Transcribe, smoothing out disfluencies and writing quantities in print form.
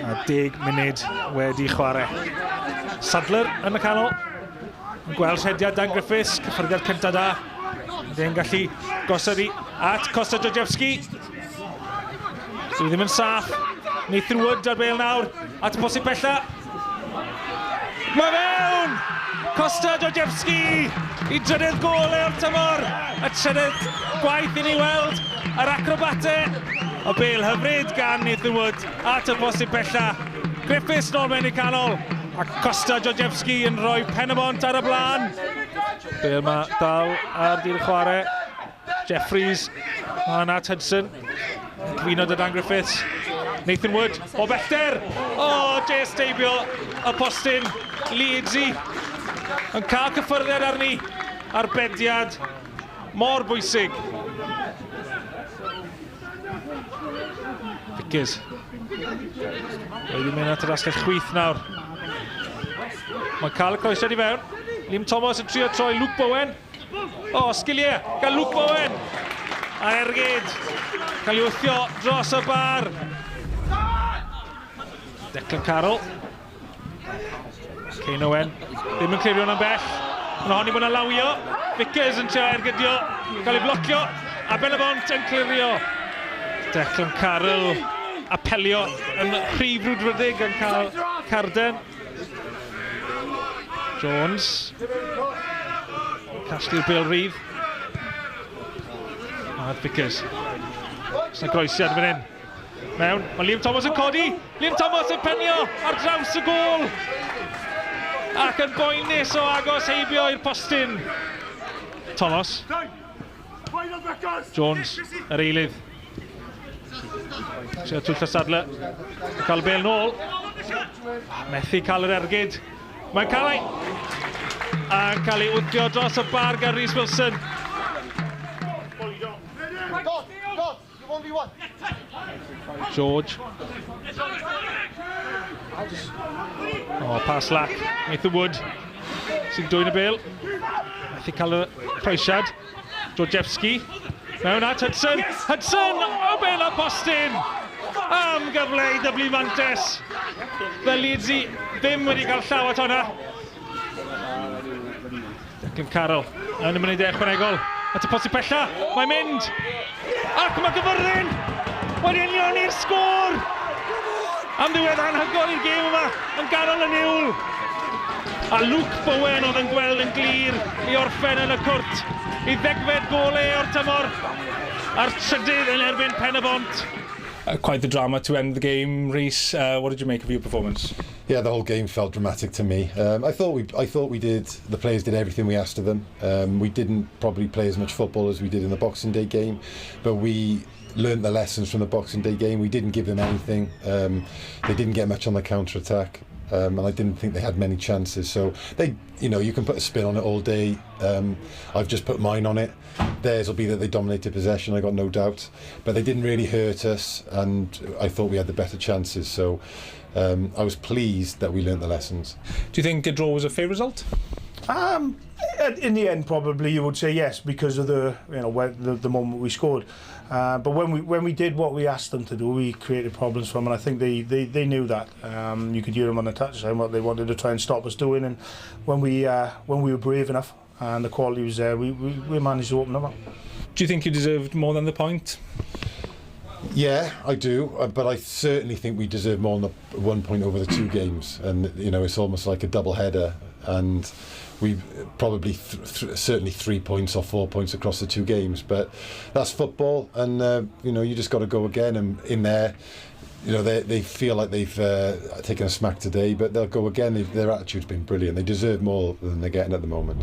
A 10 munud wedi chwarae. Sadler yn y canol. Yn gweld shediad Dan Griffiths, cyffyrddiad cynta da. Ydy'n gallu gosod i at Kostadjewski. Sydd ddim yn saff. Nathan Wood ar bêl nawr. At y posib bella. Mae fewn! Kostadjewski i drydydd gol o'r tymor. Y trydydd gwaith i ni weld. Yr acrobatau. O bêl hyfryd gan Nathan Wood at y posib bella. Griffiths nôl mewn i canol. A Kostadjewski yn rhoi Pen-y-bont ar y blaen. Bêl mae dal ar dir chwarae. Jeffries, mae'n at Hudson. Cyfuno dy Dan Griffiths. Nathan Wood, o bellter. O, Jay Steibio, y postyn. Leedsy yn cael cyffyrddiad arni. Arbediad mor bwysig. Vickers. Wedi mynd at yr asgell chwith nawr. Mae'n cael y croesiad i fewn. Liam Thomas yn trio troi Luke Bowen. O, sgiliau, gan Luke Bowen. A ergyd, cael ei wthio dros y bar. Declan Carroll. Cain Owen, ddim yn clirio yn bell. Yn honni bod yna lawio. Vickers yn trio ergydio, cael ei blocio. A Pen-y-bont yn clirio. Declan Carroll apelio yn rhif rwdfrydig yn cael Caerfyrddin. Jones. Casglu'r bêl rhydd. A Vickers. Oes yna groesiad fan hyn. Mewn. Mae Liam Thomas yn codi. Liam Thomas yn penio ar draws y gôl. Ac yn boenus o agos heibio i'r postyn. Thomas. Jones, yr eilydd. Trio twyllo Sadler. Cael y bêl nôl. Methu cael yr ergyd. Mae'n cael ei... A'n cael ei wthio dros y bar gan Rhys Wilson. George. O, pas lac. Nathan Wood sy'n dwy'n y bêl. Methu cael y croesiad. Georgievski. Mewn at Hudson. Hudson! O bêl o postyn! Am gyfle i dyblu mantes. Fel Leedsy ddim wedi cael llaw at hwnna. Declan Carroll yn y munudau ychwanegol. At y posib bella. Mae'n mynd. Ac mae Caerfyrddin wedi ennill sgôr. Am ddiwedd anhygoel i'r gêm yma yn ganol y niwl. A Luke Bowen oedd yn gweld yn glir i orffen yn y cwrt. I ddegfed golau o'r tymor. A'r trydydd yn erbyn Pen-y-bont. Quite the drama to end the game, Rhys. What did you make of your performance? Yeah, the whole game felt dramatic to me. I thought we did. The players did everything we asked of them. We didn't probably play as much football as we did in the Boxing Day game, but we learnt the lessons from the Boxing Day game. We didn't give them anything. They didn't get much on the counter attack. And I didn't think they had many chances. So they, you can put a spin on it all day. I've just put mine on it. Theirs will be that they dominated possession, I got no doubt. But they didn't really hurt us, and I thought we had the better chances. So I was pleased that we learnt the lessons. Do you think a draw was a fair result? In the end, probably you would say yes, because of the the moment we scored. But when we did what we asked them to do, we created problems for them, and I think they knew that. You could hear them on the touchline what they wanted to try and stop us doing, and when we were brave enough and the quality was there, we managed to open them up. Do you think you deserved more than the point? Yeah, I do, but I certainly think we deserve more than 1 point over the 2 games, and it's almost like a double header, and we probably certainly 3 points or 4 points across the 2 games, but that's football, and you just got to go again. And in there, they feel like they've taken a smack today, but they'll go again. Their attitude's been brilliant. They deserve more than they're getting at the moment.